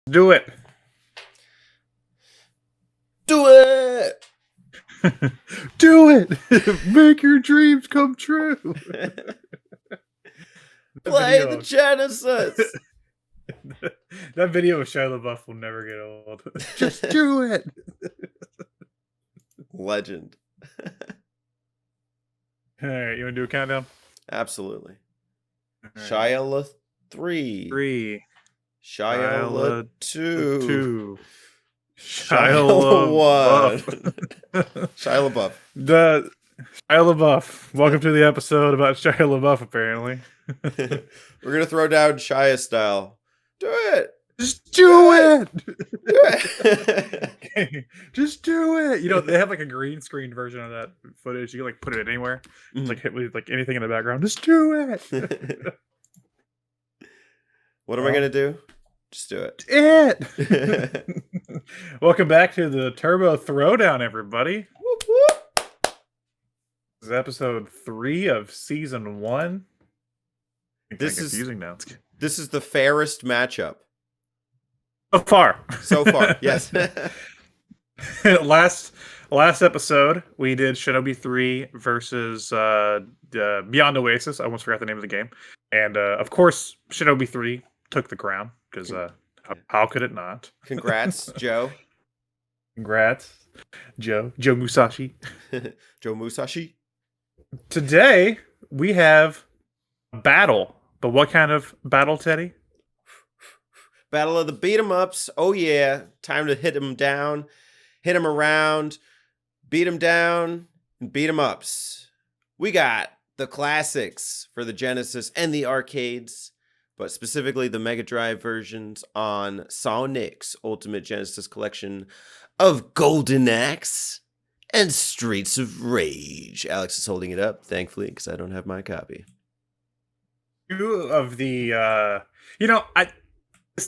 Do it. Do it! Do it. Make your dreams come true. Play the Genesis. That video of Shia LaBeouf will never get old. Just do it. Legend. All right, you want to do a countdown? Absolutely. Right. Shia La 3. Shia La 2. Shia La 1. Shia LaBeouf. The Shia LaBeouf. Welcome to the episode about Shia LaBeouf, apparently. We're going to throw down Shia style. Do it. Just do it. Do it. Okay. Just do it. You know, they have like a green screen version of that footage. You can like put it anywhere. It's like hit with like anything in the background. Just do it. What am I going to do? Just do it. It. Welcome back to the Turbo Throwdown, everybody. Whoop, whoop. This is episode 3 of season 1. This is confusing now. This is the fairest matchup. So far, yes. last episode, we did Shinobi 3 versus Beyond Oasis. I almost forgot the name of the game. And, of course, Shinobi 3 took the crown, because how could it not? Congrats, Joe. Congrats, Joe Musashi. Joe Musashi. Today, we have a battle. But what kind of battle, Teddy? Battle of the beat 'em ups. Oh yeah, time to hit him down, hit him around, beat him down, and beat 'em ups. We got the classics for the Genesis and the arcades, but specifically the Mega Drive versions on Sonic's Ultimate Genesis collection of Golden Axe and Streets of Rage. Alex is holding it up, thankfully, because I don't have my copy. Two of the,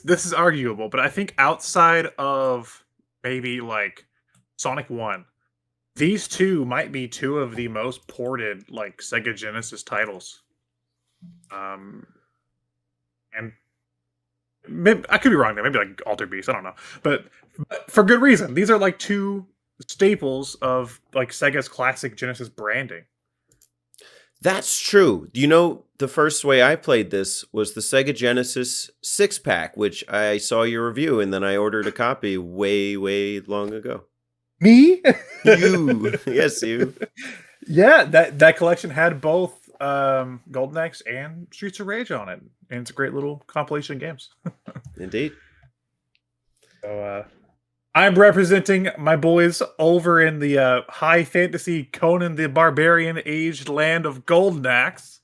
this is arguable, but I think outside of maybe like Sonic 1, these two might be two of the most ported like Sega Genesis titles. And maybe, I could be wrong there. Maybe like Altered Beast. I don't know, but for good reason. These are like two staples of like Sega's classic Genesis branding. That's true. You know, the first way I played this was the Sega Genesis 6-pack, which I saw your review, and then I ordered a copy way, way long ago. Me? You. Yes, you. Yeah, that collection had both Golden Axe and Streets of Rage on it, and it's a great little compilation of games. Indeed. So, I'm representing my boys over in the high fantasy Conan the Barbarian aged land of Golden Axe.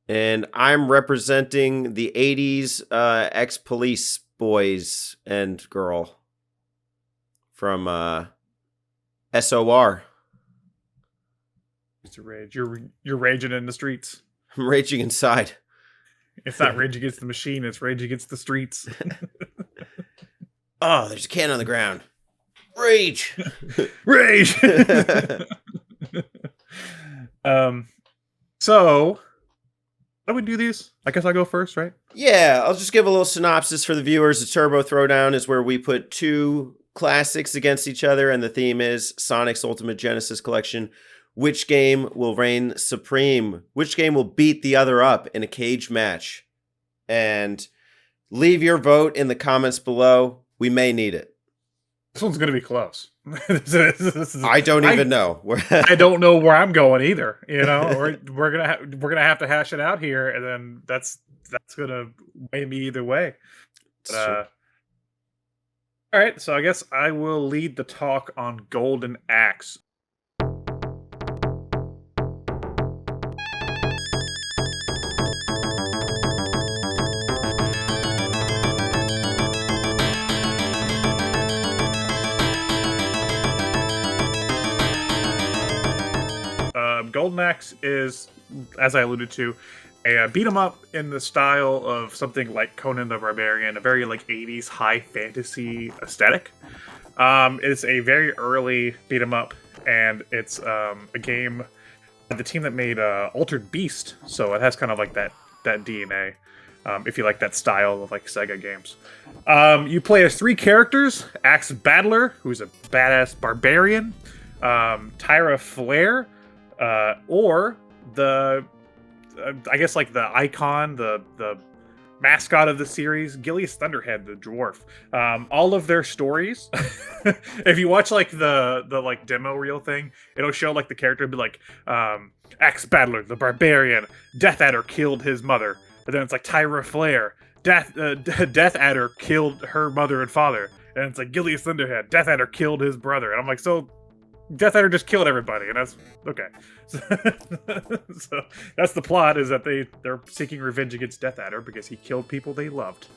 And I'm representing the 80s ex-police boys and girl from SOR. It's a rage. You're raging in the streets. I'm raging inside. It's not Rage Against the Machine, it's Rage Against the Streets. Oh, there's a can on the ground. Rage. Rage. So how do we do these? I guess I'll go first, right? Yeah, I'll just give a little synopsis for the viewers. The Turbo Throwdown is where we put two classics against each other, and the theme is Sonic's Ultimate Genesis collection. Which game will reign supreme? Which game will beat the other up in a cage match? And leave your vote in the comments below. We may need it. This one's going to be close. I don't even know. I don't know where I'm going either. You know, we're gonna have to hash it out here, and then that's gonna weigh me either way. But, all right, so I guess I will lead the talk on Golden Axe. Golden Axe is, as I alluded to, a beat 'em up in the style of something like Conan the Barbarian, a very like 80s high fantasy aesthetic. It's a very early beat 'em up, and it's a game by the team that made Altered Beast, so it has kind of like that DNA. if you like that style of like Sega games. You play as 3 characters: Axe Battler, who's a badass barbarian, Tyra Flare, or the I guess like the icon, the mascot of the series, Gillius Thunderhead, the dwarf. All of their stories, if you watch like the like demo reel thing, it'll show like the character be like, Axe Battler, the barbarian, Death Adder killed his mother, and then it's like Tyra Flare, Death Adder killed her mother and father, and it's like Gillius Thunderhead, Death Adder killed his brother, and I'm like, so Death Adder just killed everybody, and that's okay. So that's the plot, is that they're seeking revenge against Death Adder because he killed people they loved.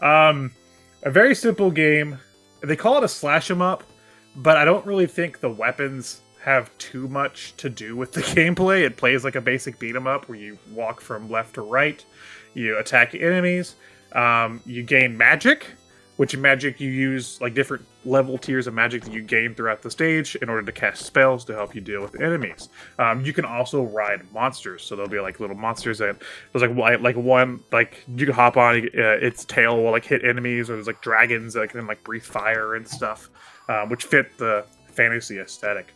A very simple game. They call it a slash 'em up, but I don't really think the weapons have too much to do with the gameplay. It plays like a basic beat 'em up where you walk from left to right, you attack enemies, you gain magic, which magic you use, like different level tiers of magic that you gain throughout the stage in order to cast spells to help you deal with enemies. You can also ride monsters, so there'll be like little monsters that there's like one like you can hop on, its tail will like hit enemies, or there's like dragons that can like breathe fire and stuff, which fit the fantasy aesthetic.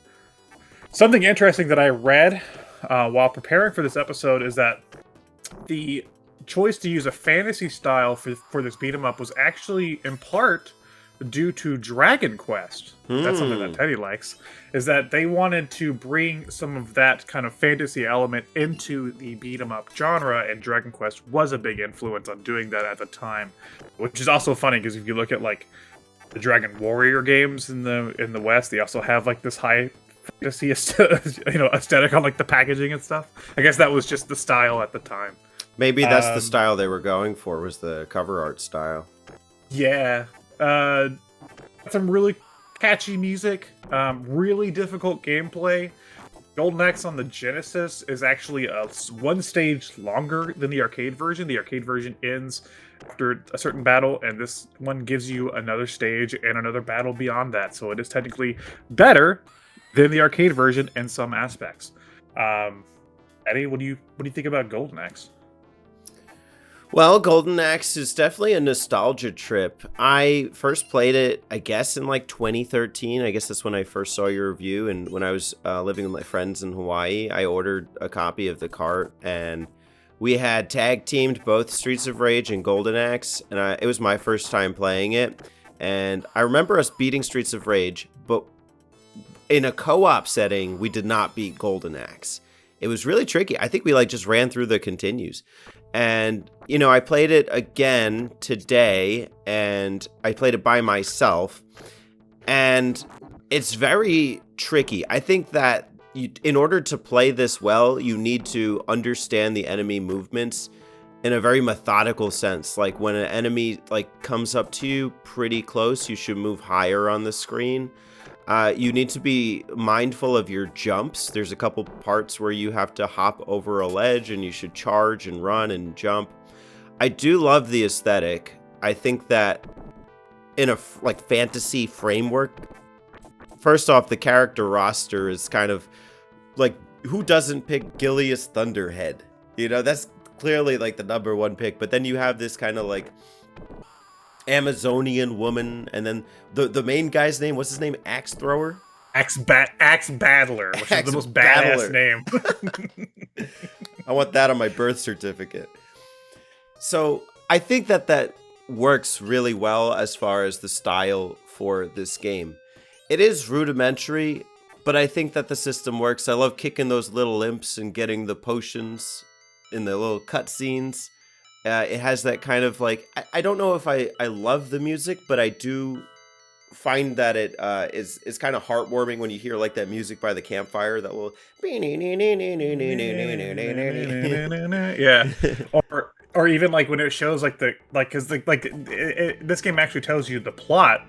Something interesting that I read while preparing for this episode is that the choice to use a fantasy style for this beat 'em up was actually in part due to Dragon Quest. That's something that Teddy likes, is that they wanted to bring some of that kind of fantasy element into the beat 'em up genre, and Dragon Quest was a big influence on doing that at the time, which is also funny because if you look at like the Dragon Warrior games in the West, they also have like this high fantasy aesthetic on like the packaging and stuff. I guess that was just the style at the time. Maybe that's the style they were going for, was the cover art style. Yeah. Some really catchy music, really difficult gameplay. Golden Axe on the Genesis is actually one stage longer than the arcade version. The arcade version ends after a certain battle, and this one gives you another stage and another battle beyond that. So it is technically better than the arcade version in some aspects. Eddie, what do you think about Golden Axe? Well, Golden Axe is definitely a nostalgia trip. I first played it, I guess, in like 2013. I guess that's when I first saw your review. And when I was living with my friends in Hawaii, I ordered a copy of the cart, and we had tag teamed both Streets of Rage and Golden Axe. And it was my first time playing it. And I remember us beating Streets of Rage, but in a co-op setting, we did not beat Golden Axe. It was really tricky. I think we like just ran through the continues. And, you know, I played it again today, and I played it by myself, and it's very tricky. I think that in order to play this well, you need to understand the enemy movements in a very methodical sense. Like when an enemy like comes up to you pretty close, you should move higher on the screen. You need to be mindful of your jumps. There's a couple parts where you have to hop over a ledge, and you should charge and run and jump. I do love the aesthetic. I think that in a like fantasy framework, first off, the character roster is kind of like, who doesn't pick Gillius Thunderhead? You know, that's clearly like the number one pick. But then you have this kind of like Amazonian woman, and then the main guy's name, what's his name? Axe Thrower? Axe Battler, which is the most badass name. I want that on my birth certificate. So I think that works really well as far as the style for this game. It is rudimentary, but I think that the system works. I love kicking those little imps and getting the potions in the little cutscenes. It has that kind of like, I don't know if I love the music, but I do find that it is kind of heartwarming when you hear like that music by the campfire, that little yeah, or even like when it shows like because this game actually tells you the plot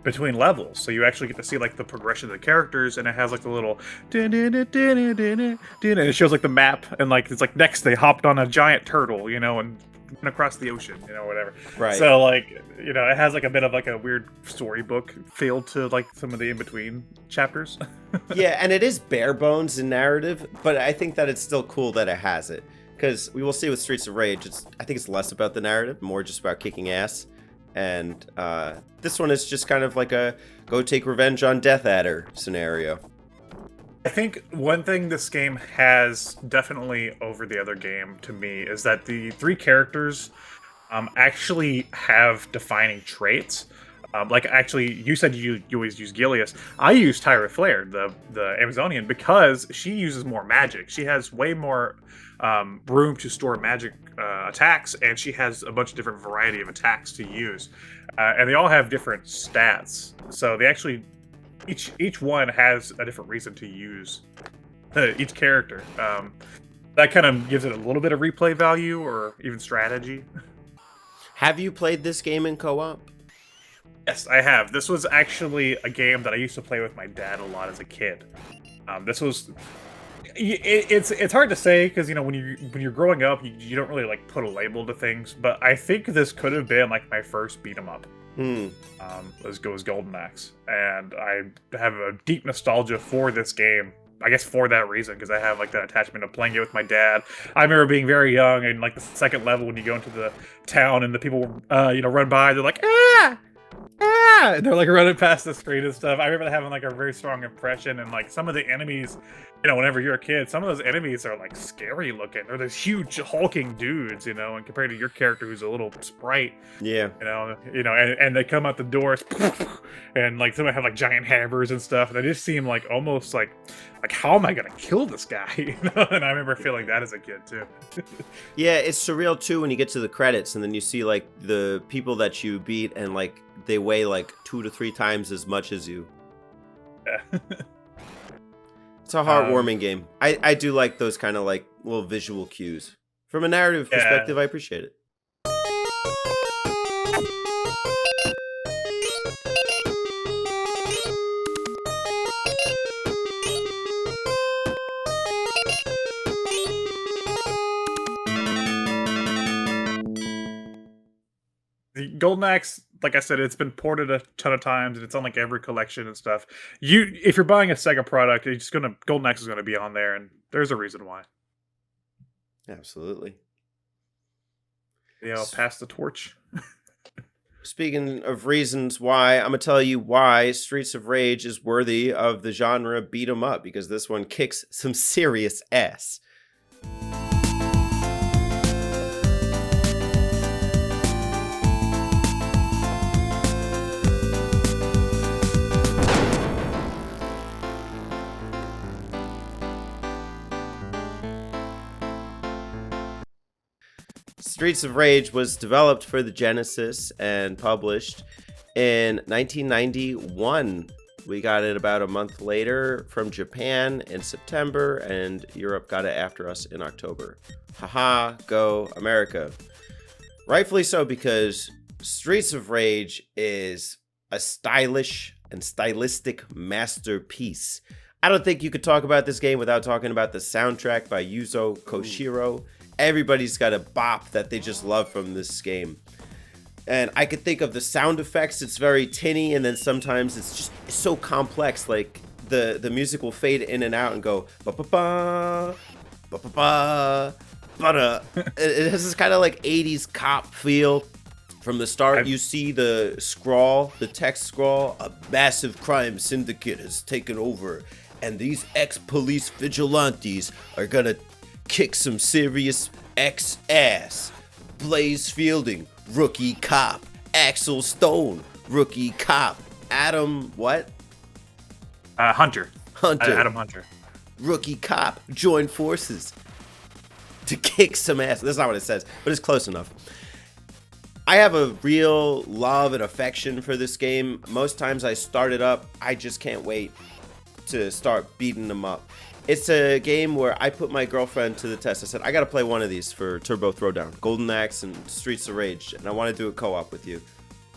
between levels, so you actually get to see like the progression of the characters, and it has like the little and it shows like the map, and like it's like next they hopped on a giant turtle, you know, and went across the ocean, you know, whatever. Right. So like, you know, it has like a bit of like a weird storybook feel to like some of the in between chapters. Yeah, and it is bare bones in narrative, but I think that it's still cool that it has it. because we will see with Streets of Rage, I think it's less about the narrative, more just about kicking ass. And this one is just kind of like a go take revenge on Death Adder scenario. I think one thing this game has definitely over the other game to me is that the 3 characters actually have defining traits. Like, actually, you said you always use Gillius. I use Tyra Flare, the Amazonian, because she uses more magic. She has way more room to store magic attacks, and she has a bunch of different variety of attacks to use. And they all have different stats. So they actually, each one has a different reason to use each character. That kind of gives it a little bit of replay value or even strategy. Have you played this game in co-op? Yes, I have. This was actually a game that I used to play with my dad a lot as a kid. This was... It's hard to say because, you know, when you're growing up, you don't really like put a label to things. But I think this could have been like my first beat 'em up. It was Golden Axe, and I have a deep nostalgia for this game. I guess for that reason, because I have like that attachment of playing it with my dad. I remember being very young, and like the second level when you go into the town and the people, run by, they're like, ah! Ah! And they're like running past the screen and stuff. I remember having like a very strong impression, and like some of the enemies, whenever you're a kid, some of those enemies are like scary looking. They're these huge hulking dudes, and compared to your character who's a little sprite, yeah, and they come out the doors, and like some have like giant hammers and stuff, and they just seem like almost like how am I gonna kill this guy? And I remember feeling that as a kid too. Yeah, it's surreal too when you get to the credits and then you see like the people that you beat and like they weigh like 2 to 3 times as much as you. Yeah. It's a heartwarming game. I do like those kind of like little visual cues. From a narrative perspective, I appreciate it. The Golden Axe, like I said, it's been ported a ton of times, and it's on like every collection and stuff. If you're buying a Sega product, Golden Axe is gonna be on there, and there's a reason why. Absolutely. Pass the torch. Speaking of reasons why, I'm gonna tell you why Streets of Rage is worthy of the genre beat 'em up, because this one kicks some serious ass. Streets of Rage was developed for the Genesis and published in 1991. We got it about a month later from Japan in September, and Europe got it after us in October. Haha, go America. Rightfully so, because Streets of Rage is a stylish and stylistic masterpiece. I don't think you could talk about this game without talking about the soundtrack by Yuzo Koshiro. Everybody's got a bop that they just love from this game. And I could think of the sound effects. It's very tinny, and then sometimes it's so complex. Like the music will fade in and out and go ba ba ba ba ba ba ba. It has this kind of like 80s cop feel. From the start, you see the text scrawl. A massive crime syndicate has taken over, and these ex-police vigilantes are gonna kick some serious ass. Blaze Fielding, rookie cop. Axel Stone, rookie cop. Adam, what? Hunter. Adam Hunter. Rookie cop. Join forces to kick some ass. That's not what it says, but it's close enough. I have a real love and affection for this game. Most times I start it up, I just can't wait to start beating them up. It's a game where I put my girlfriend to the test. I said, I got to play one of these for Turbo Throwdown, Golden Axe and Streets of Rage, and I want to do a co-op with you.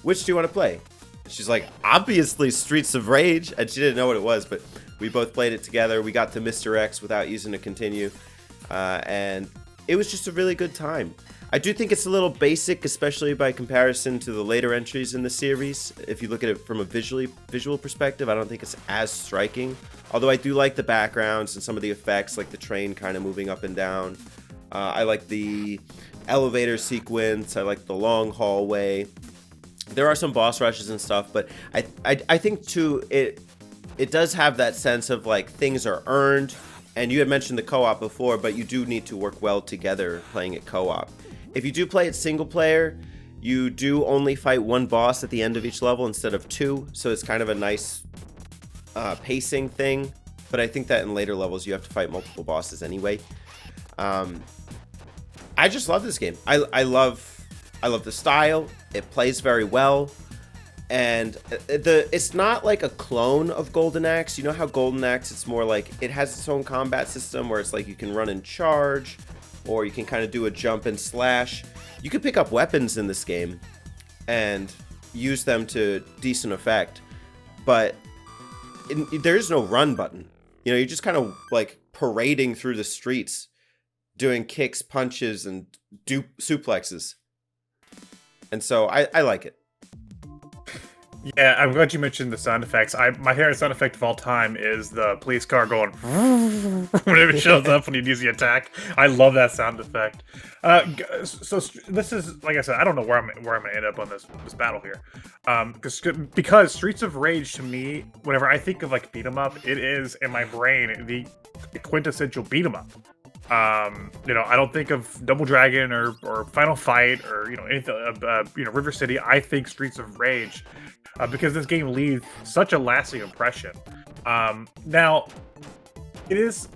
Which do you want to play? And she's like, obviously Streets of Rage, and she didn't know what it was, but we both played it together. We got to Mr. X without using a continue, and it was just a really good time. I do think it's a little basic, especially by comparison to the later entries in the series. If you look at it from a visual perspective, I don't think it's as striking. Although I do like the backgrounds and some of the effects, like the train kind of moving up and down. I like the elevator sequence. I like the long hallway. There are some boss rushes and stuff, but I think too it does have that sense of like things are earned. And you had mentioned the co-op before, but you do need to work well together playing it co-op. If you do play it single player, you do only fight one boss at the end of each level instead of two, so it's kind of a nice pacing thing. But I think that in later levels you have to fight multiple bosses anyway. I just love this game. I love the style. It plays very well, and it's not like a clone of Golden Axe. You know how Golden Axe, it's more like it has its own combat system where it's like you can run and charge, or you can kind of do a jump and slash. You can pick up weapons in this game and use them to decent effect, but there is no run button. You know, you're just kind of like parading through the streets, doing kicks, punches, and suplexes. And so I like it. Yeah, I'm glad you mentioned the sound effects. My favorite sound effect of all time is the police car going whenever it shows up when you use the attack. I love that sound effect. So this is, like I said, I don't know where I'm gonna end up on this battle here, because Streets of Rage to me, whenever I think of like beat 'em up, it is in my brain the quintessential beat 'em up. You know, I don't think of Double Dragon or Final Fight or anything. River City. I think Streets of Rage. Because this game leaves such a lasting impression. Now,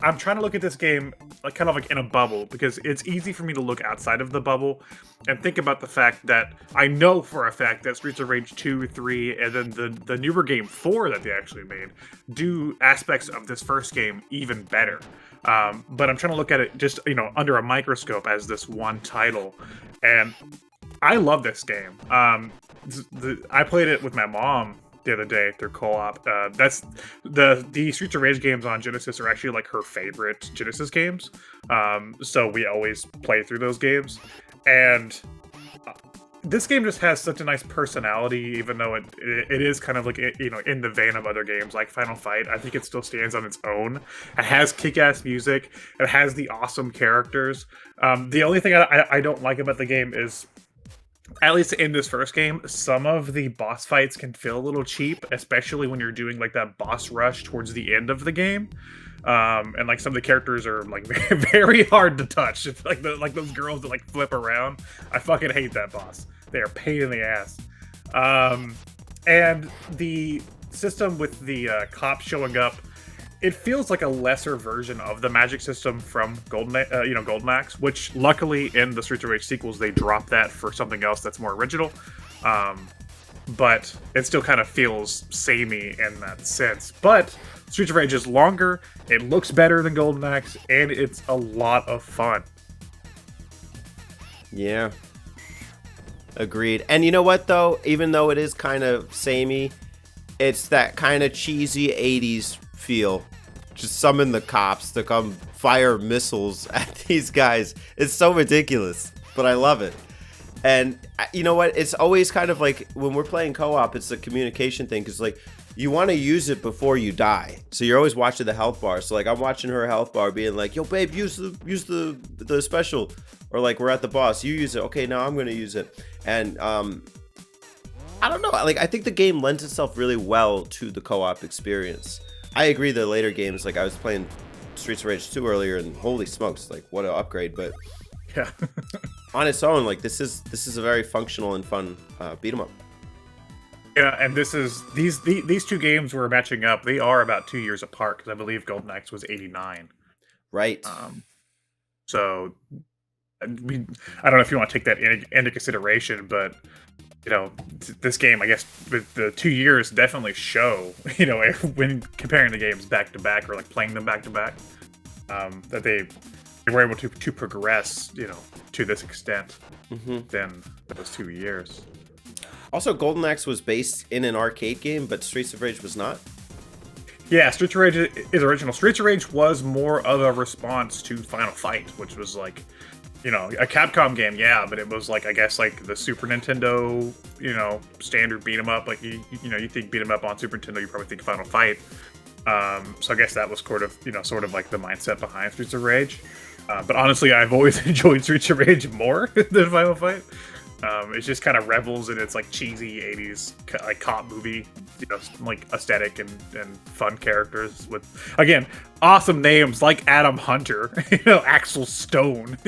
I'm trying to look at this game like kind of like in a bubble, because it's easy for me to look outside of the bubble and think about the fact that I know for a fact that Streets of Rage 2, 3, and then the newer game 4 that they actually made do aspects of this first game even better. But I'm trying to look at it just, under a microscope as this one title. And I love this game. I played it with my mom the other day through co-op. That's the Streets of Rage games on Genesis are actually like her favorite Genesis games. So we always play through those games. And this game just has such a nice personality, even though it is kind of like, in the vein of other games like Final Fight. I think it still stands on its own. It has kick-ass music. It has the awesome characters. The only thing I don't like about the game is, at least in this first game, some of the boss fights can feel a little cheap, especially when you're doing like that boss rush towards the end of the game. And like some of the characters are like very hard to touch. It's like those girls that like flip around. I fucking hate that boss. They are a pain in the ass. And the system with the cops showing up, it feels like a lesser version of the magic system from Golden Axe, which luckily in the Streets of Rage sequels they dropped that for something else that's more original. But it still kind of feels samey in that sense. But Streets of Rage is longer, it looks better than Golden Axe, and it's a lot of fun. Yeah. Agreed. And you know what, though? Even though it is kind of samey, it's that kind of cheesy 80s feel. Just summon the cops to come fire missiles at these guys. It's so ridiculous, but I love it. And you know what? It's always kind of like when we're playing co-op, it's a communication thing, because like you want to use it before you die. So you're always watching the health bar. So like I'm watching her health bar being like, yo babe, use the special. Or like we're at the boss, you use it. Okay, now I'm going to use it. And I don't know. Like I think the game lends itself really well to the co-op experience. I agree the later games, like I was playing Streets of Rage 2 earlier and holy smokes, like what an upgrade. But yeah, on its own, like this is a very functional and fun beat 'em up. Yeah, and these two games were matching up. They are about 2 years apart, because I believe Golden Axe was 89. Right. So I don't know if you want to take that into consideration, but this game, I guess, with the 2 years definitely show, when comparing the games back to back or like playing them back to back, that they were able to progress, to this extent than those 2 years. Also, Golden Axe was based in an arcade game, but Streets of Rage was not. Yeah, Streets of Rage is original. Streets of Rage was more of a response to Final Fight, which was like, a Capcom game, yeah, but it was like, I guess, like the Super Nintendo, standard beat 'em up. Like you think beat 'em up on Super Nintendo, you probably think Final Fight. So I guess that was sort of like the mindset behind Streets of Rage. But honestly, I've always enjoyed Streets of Rage more than Final Fight. It's just kind of revels in its like cheesy '80s like cop movie, like aesthetic and fun characters with again awesome names like Adam Hunter, Axel Stone,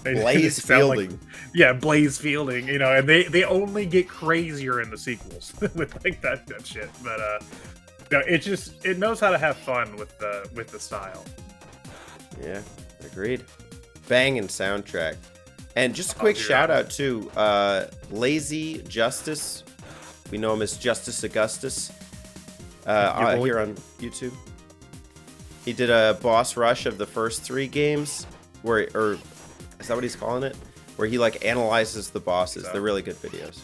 Blaze Fielding. Like, yeah, Blaze Fielding, and they only get crazier in the sequels with like that shit. But it knows how to have fun with the style. Yeah, agreed. Banging soundtrack. And just a quick shout out to Lazy Justice. We know him as Justice Augustus here on YouTube. He did a boss rush of the first 3 games, or is that what he's calling it? Where he like analyzes the bosses. They're really good videos.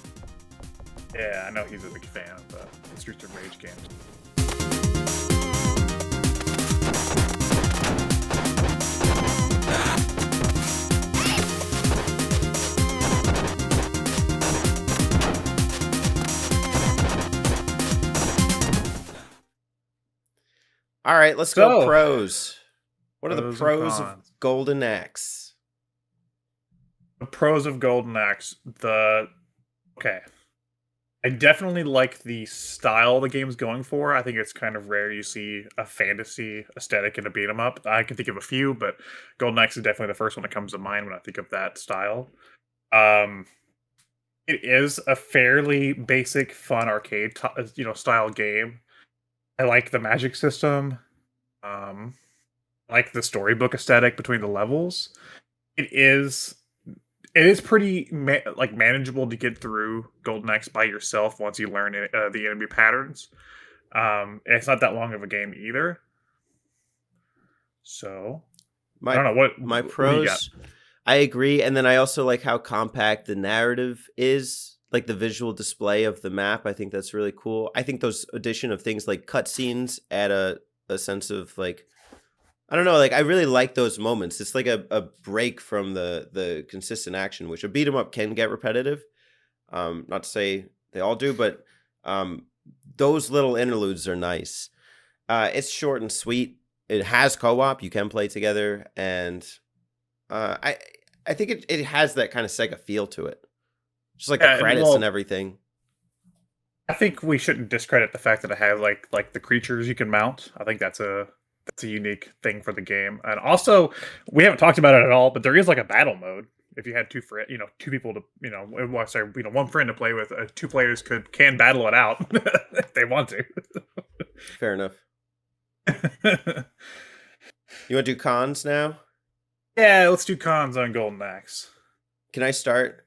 Yeah, I know he's a big fan of the Streets of Rage games. All right, let's go pros. What are the pros of Golden Axe? The pros of Golden Axe. Okay. I definitely like the style the game's going for. I think it's kind of rare you see a fantasy aesthetic in a beat 'em up. I can think of a few, but Golden Axe is definitely the first one that comes to mind when I think of that style. It is a fairly basic, fun arcade, style game. I like the magic system. I like the storybook aesthetic between the levels. It is pretty manageable to get through Golden Axe by yourself once you learn the enemy patterns. It's not that long of a game either. So I don't know what my pros. I agree, and then I also like how compact the narrative is. Like the visual display of the map, I think that's really cool. I think those addition of things like cutscenes add a sense of like, I don't know, like I really like those moments. It's like a break from the consistent action, which a beat 'em up can get repetitive. Not to say they all do, but those little interludes are nice. It's short and sweet. It has co-op. You can play together, and I think it has that kind of Sega feel to it. Just like the credits and everything. I think we shouldn't discredit the fact that it has like the creatures you can mount. I think that's a unique thing for the game. And also, we haven't talked about it at all, but there is like a battle mode. If you had two people to one friend to play with, 2 players can battle it out if they want to. Fair enough. You want to do cons now? Yeah, let's do cons on Golden Axe. Can I start?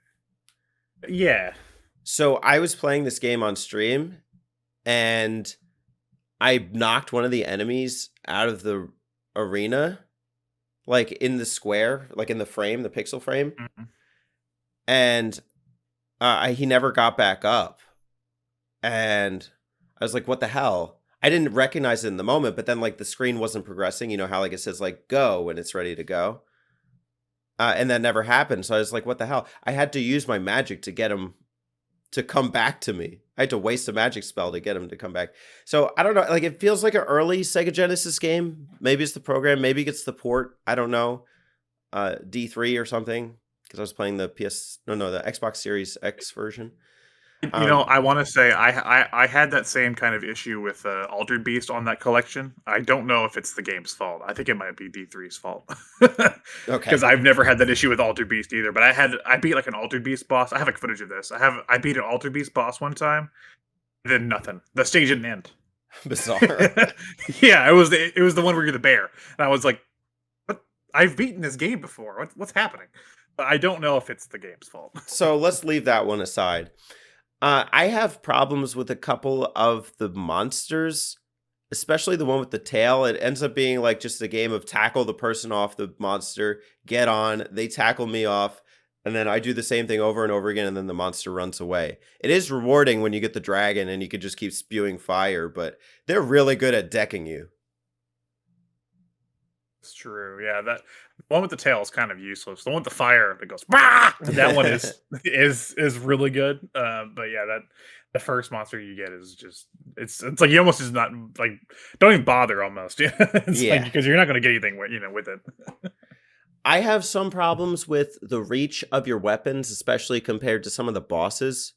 Yeah. So I was playing this game on stream, and I knocked one of the enemies out of the arena, like in the square, like in the frame, the pixel frame. Mm-hmm. And he never got back up. And I was like, what the hell? I didn't recognize it in the moment, but then like the screen wasn't progressing. You know how like it says like go when it's ready to go. And that never happened. So I was like, what the hell? I had to use my magic to get him to come back to me. I had to waste a magic spell to get him to come back. So I don't know. Like it feels like an early Sega Genesis game. Maybe it's the program. Maybe it's the port. I don't know. D3 or something. Because I was playing the the Xbox Series X version. I want to say I had that same kind of issue with Altered Beast on that collection. I don't know if it's the game's fault. I think it might be D3's fault. Okay. Because I've never had that issue with Altered Beast either. But I beat like an Altered Beast boss. I have like footage of this. I beat an Altered Beast boss one time. Then nothing. The stage didn't end. Bizarre. Yeah, it was the one where you're the bear, and I was like, "What? I've beaten this game before. What's happening?" But I don't know if it's the game's fault. So let's leave that one aside. I have problems with a couple of the monsters, especially the one with the tail. It ends up being like just a game of tackle the person off the monster, get on, they tackle me off, and then I do the same thing over and over again, and then the monster runs away. It is rewarding when you get the dragon and you can just keep spewing fire, but they're really good at decking you. It's true. Yeah, that one with the tail is kind of useless. The one with the fire that goes, "Bah!" That one is really good. But yeah, the first monster you get is just it's like you almost is not like don't even bother almost. It's Yeah. like, because you're not going to get anything with it. I have some problems with the reach of your weapons, especially compared to some of the bosses.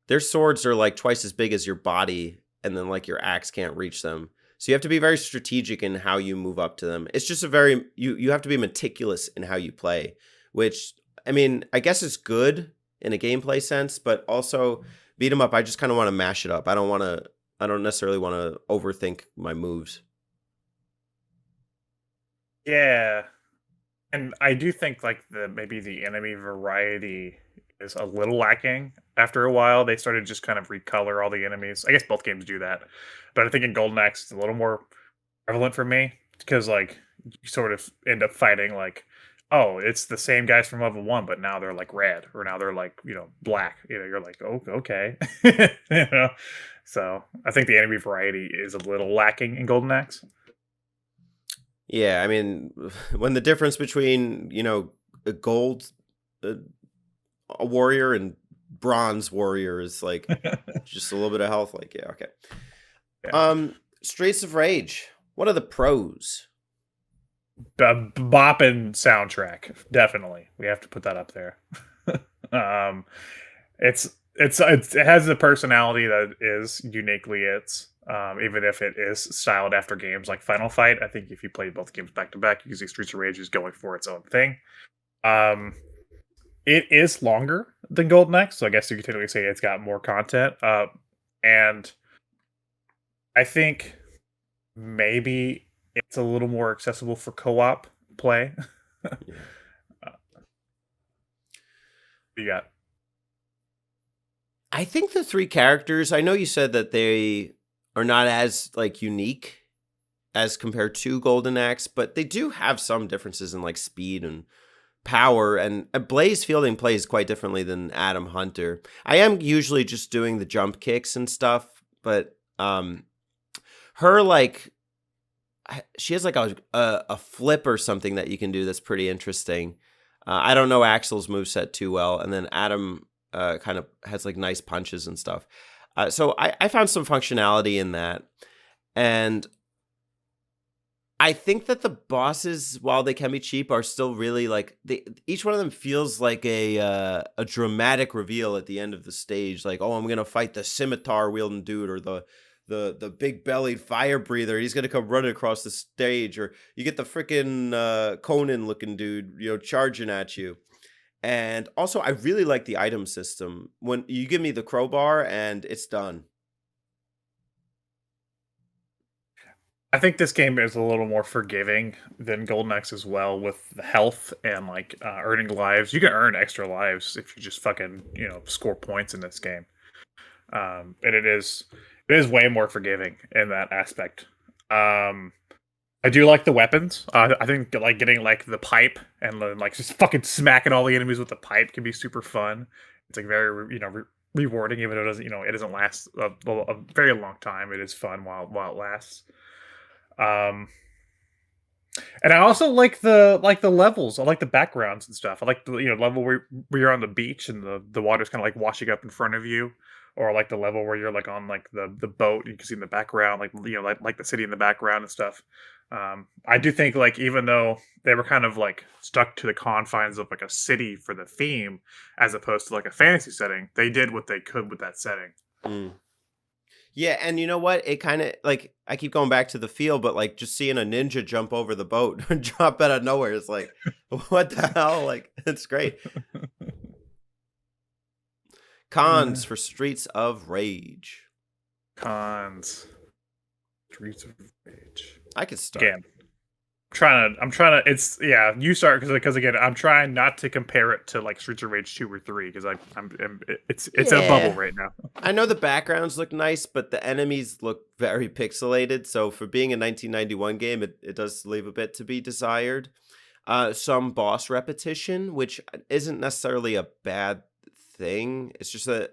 Their swords are like twice as big as your body, and then like your axe can't reach them. So you have to be very strategic in how you move up to them. It's just a very you have to be meticulous in how you play, which I mean, I guess it's good in a gameplay sense, but also beat 'em up, I just kind of want to mash it up. I don't necessarily want to overthink my moves. Yeah. And I do think like maybe the enemy variety is a little lacking. After a while, they started just kind of recolor all the enemies. I guess both games do that, but I think in Golden Axe it's a little more prevalent for me because like you sort of end up fighting like, oh, it's the same guys from level one, but now they're like red or now they're like black. You're like, oh, okay, you know. So I think the enemy variety is a little lacking in Golden Axe. Yeah, I mean, when the difference between, a gold uh, a warrior and bronze warrior is like just a little bit of health, like, yeah, okay. Yeah. Streets of Rage. What are the pros? Bopping soundtrack, definitely. We have to put that up there. um, it has a personality that is uniquely its. Even if it is styled after games like Final Fight, I think if you play both games back to back, you can see Streets of Rage is going for its own thing. Um, it is longer than Golden Axe, so I guess you could technically say it's got more content. And I think maybe it's a little more accessible for co-op play. Yeah. You got I think the three characters, I know you said that they are not as like unique as compared to Golden Axe, but they do have some differences in like speed and power. And Blaze Fielding plays quite differently than Adam Hunter. I am usually just doing the jump kicks and stuff, but her like she has like a flip or something that you can do that's pretty interesting. I don't know Axel's moveset too well, and then Adam kind of has like nice punches and stuff. So I found some functionality in that, and I think that the bosses, while they can be cheap, are still really like each one of them feels like a dramatic reveal at the end of the stage. Like, oh, I'm gonna fight the scimitar wielding dude, or the big bellied fire breather. He's gonna come running across the stage, or you get the freaking Conan looking dude, charging at you. And also, I really like the item system. When you give me the crowbar and it's done. I think this game is a little more forgiving than Golden Axe as well with the health and like earning lives. You can earn extra lives if you just fucking score points in this game, and it is way more forgiving in that aspect. I do like the weapons. I think like getting like the pipe and then like just fucking smacking all the enemies with the pipe can be super fun. It's like very rewarding, even though it doesn't last a very long time. It is fun while it lasts. Um, and I also like the levels. I like the backgrounds and stuff. I like the level where you're on the beach and the water's kind of like washing up in front of you, or like the level where you're like on like the boat and you can see in the background like like the city in the background and stuff. I do think like even though they were kind of like stuck to the confines of like a city for the theme as opposed to like a fantasy setting, they did what they could with that setting. Mm. Yeah, and you know what? It kind of like I keep going back to the feel, but like just seeing a ninja jump over the boat and drop out of nowhere is like, what the hell? Like, it's great. Cons for Streets of Rage. Cons. Streets of Rage. I could start. Again, I'm trying to. It's you start because again, I'm trying not to compare it to like Streets of Rage 2 or 3 because it's in a bubble right now. I know the backgrounds look nice, but the enemies look very pixelated. So for being a 1991 game, it does leave a bit to be desired. Some boss repetition, which isn't necessarily a bad thing. It's just that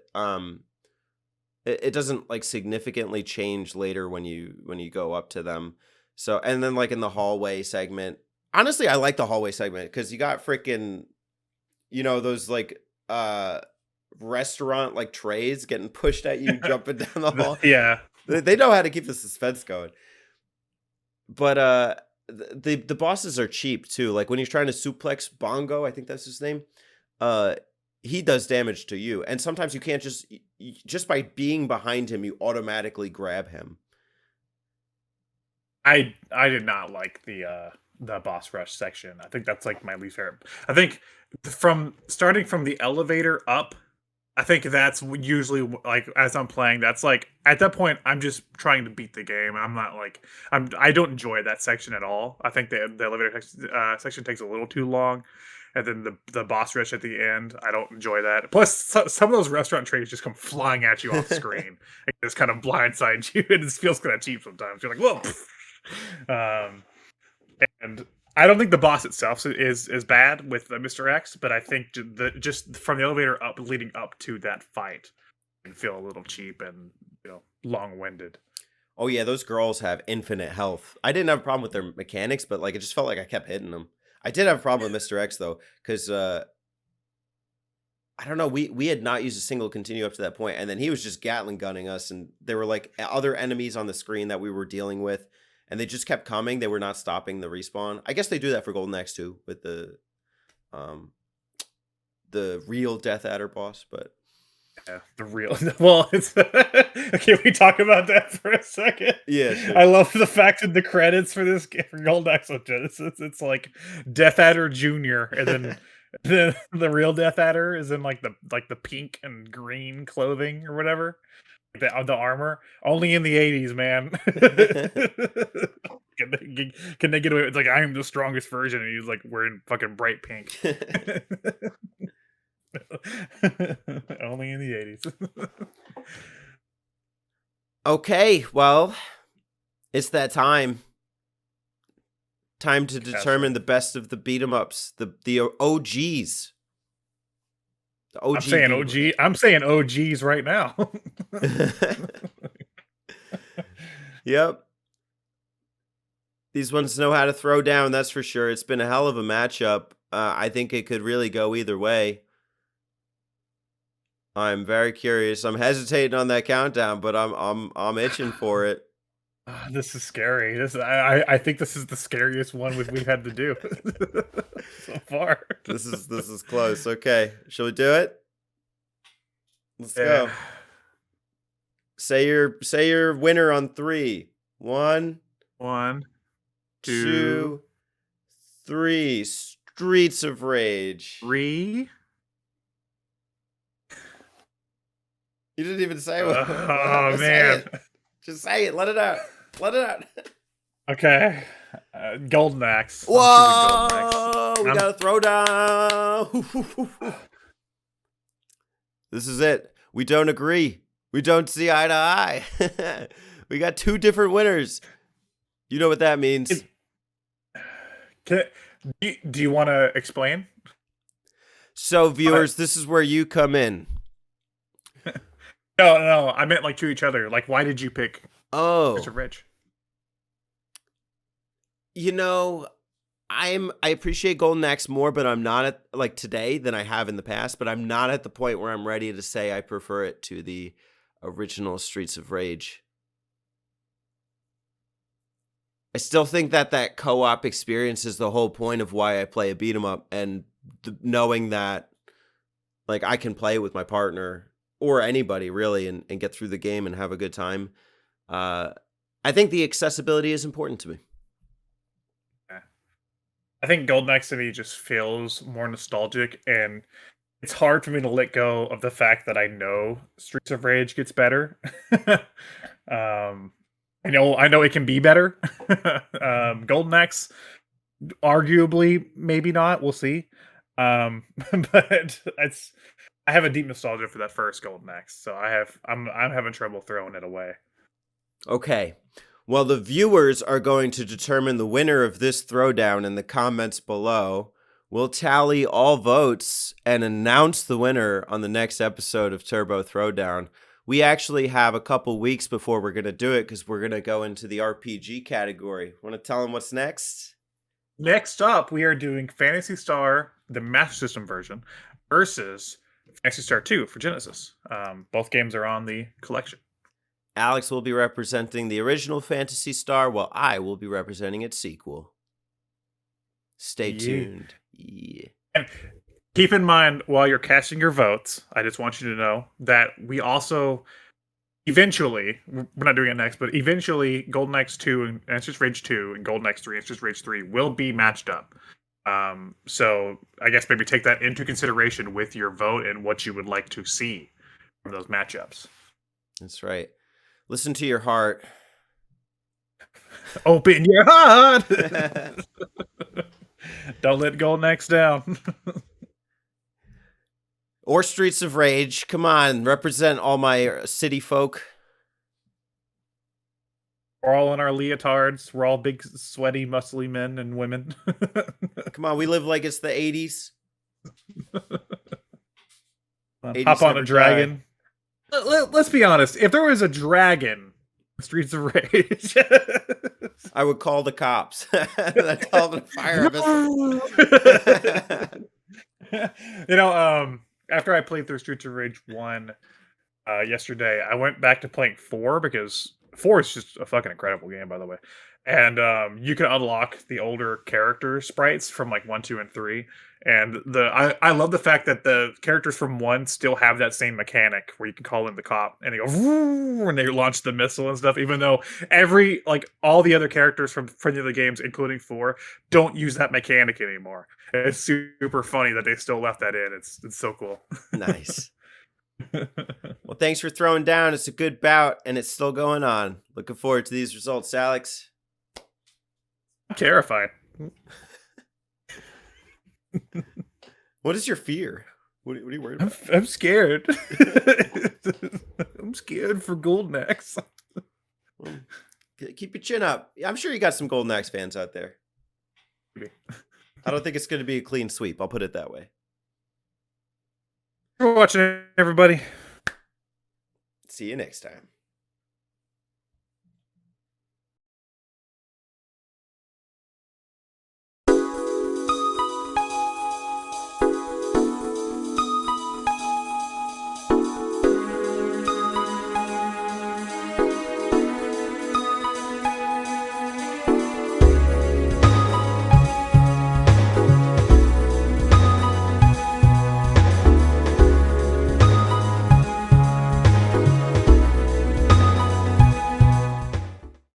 it doesn't like significantly change later when you go up to them. So, and then like in the hallway segment, honestly, I like the hallway segment because you got freaking, those like restaurant like trays getting pushed at you, jumping down the hall. Yeah, They know how to keep the suspense going. But the bosses are cheap too. Like when he's trying to suplex Bongo, I think that's his name. Uh, he does damage to you, and sometimes you can't just by being behind him, you automatically grab him. I did not like the boss rush section. I think that's like my least favorite. I think from starting from the elevator up, I think that's usually like as I'm playing. That's like at that point I'm just trying to beat the game. I'm not like I don't enjoy that section at all. I think the elevator section takes a little too long, and then the boss rush at the end. I don't enjoy that. Plus, some of those restaurant trays just come flying at you off screen. It just kind of blindsides you, and it feels kind of cheap sometimes. You're like, whoa. And I don't think the boss itself is bad with Mr. X, but I think just from the elevator up leading up to that fight can feel a little cheap and long winded. Oh yeah, those girls have infinite health. I didn't have a problem with their mechanics, but like it just felt like I kept hitting them. I did have a problem with Mr. X though, because I don't know, we had not used a single continue up to that point, and then he was just Gatling gunning us, and there were like other enemies on the screen that we were dealing with. And they just kept coming. They were not stopping the respawn. I guess they do that for Golden Axe too, with the real Death Adder boss. But yeah, the real. Well, it's can we talk about that for a second? Yeah, sure. I love the fact that the credits for this game for Golden Axe on Genesis, it's like Death Adder Junior, and then the real Death Adder is in like the pink and green clothing or whatever. The armor only in the 80s, man. Can they get away? It's like I am the strongest version, and he's like wearing fucking bright pink. Only in the 80s. Okay, well, it's that time. Time to determine the best of the beat 'em ups, the OGs. I'm saying OG. I'm saying OGs right now. Yep. These ones know how to throw down, that's for sure. It's been a hell of a matchup. I think it could really go either way. I'm very curious. I'm hesitating on that countdown, but I'm itching for it. This is scary. I think this is the scariest one we've had to do so far. This is close. Okay, shall we do it? Let's go. Say your winner on 3. 1, 2, 3. Streets of Rage. 3. You didn't even say what. Oh man! Just say it. Let it out. Let it out. Okay. Golden Axe. Whoa! We got a throwdown. This is it. We don't agree. We don't see eye to eye. We got 2 different winners. You know what that means. Do you want to explain? So, viewers, this is where you come in. No. I meant like to each other. Like, why did you pick Mr. Rich? You know, I appreciate Golden Axe more, but I'm not at like today than I have in the past. But I'm not at the point where I'm ready to say I prefer it to the original Streets of Rage. I still think that co-op experience is the whole point of why I play a beat 'em up, and knowing that like I can play with my partner or anybody really and get through the game and have a good time. I think the accessibility is important to me. I think Golden Axe to me just feels more nostalgic, and it's hard for me to let go of the fact that I know Streets of Rage gets better. I know it can be better. Golden Axe, arguably, maybe not. We'll see. But I have a deep nostalgia for that first Golden Axe, so I'm having trouble throwing it away. Okay. Well, the viewers are going to determine the winner of this throwdown in the comments below. We'll tally all votes and announce the winner on the next episode of Turbo Throwdown. We actually have a couple weeks before we're going to do it because we're going to go into the RPG category. Want to tell them what's next? Next up, we are doing Phantasy Star, the Master System version, versus Phantasy Star 2 for Genesis. Both games are on the collection. Alex will be representing the original Phantasy Star, while I will be representing its sequel. Stay Yeah. tuned. Yeah. And keep in mind while you're casting your votes, I just want you to know that we also eventually, we're not doing it next, but eventually Golden Axe 2 and Answers Rage 2 and Golden Axe 3 and Answers Rage 3 will be matched up. So I guess maybe take that into consideration with your vote and what you would like to see from those matchups. That's right. Listen to your heart. Open your heart. Don't let Golden Axe down. Or Streets of Rage. Come on, represent all my city folk. We're all in our leotards. We're all big, sweaty, muscly men and women. Come on, we live like it's the 80s. 80s Hop on never a dragon. Let's be honest. If there was a dragon in Streets of Rage, I would call the cops. I'd tell them to fire us. After I played through Streets of Rage 1 yesterday, I went back to playing 4 because 4 is just a fucking incredible game, by the way. And you can unlock the older character sprites from like 1, 2, and 3. And I love the fact that the characters from 1 still have that same mechanic where you can call in the cop and they go and they launch the missile and stuff, even though all the other characters from the other games, including 4, don't use that mechanic anymore. It's super funny that they still left that in. It's so cool. Nice. Well, thanks for throwing down. It's a good bout, and it's still going on. Looking forward to these results, Alex. I'm terrified. What is your fear? What are you worried about? I'm scared. I'm scared for Golden Axe. Well, keep your chin up. I'm sure you got some Golden Axe fans out there. Maybe. I don't think it's going to be a clean sweep. I'll put it that way. Thanks for watching, everybody. See you next time.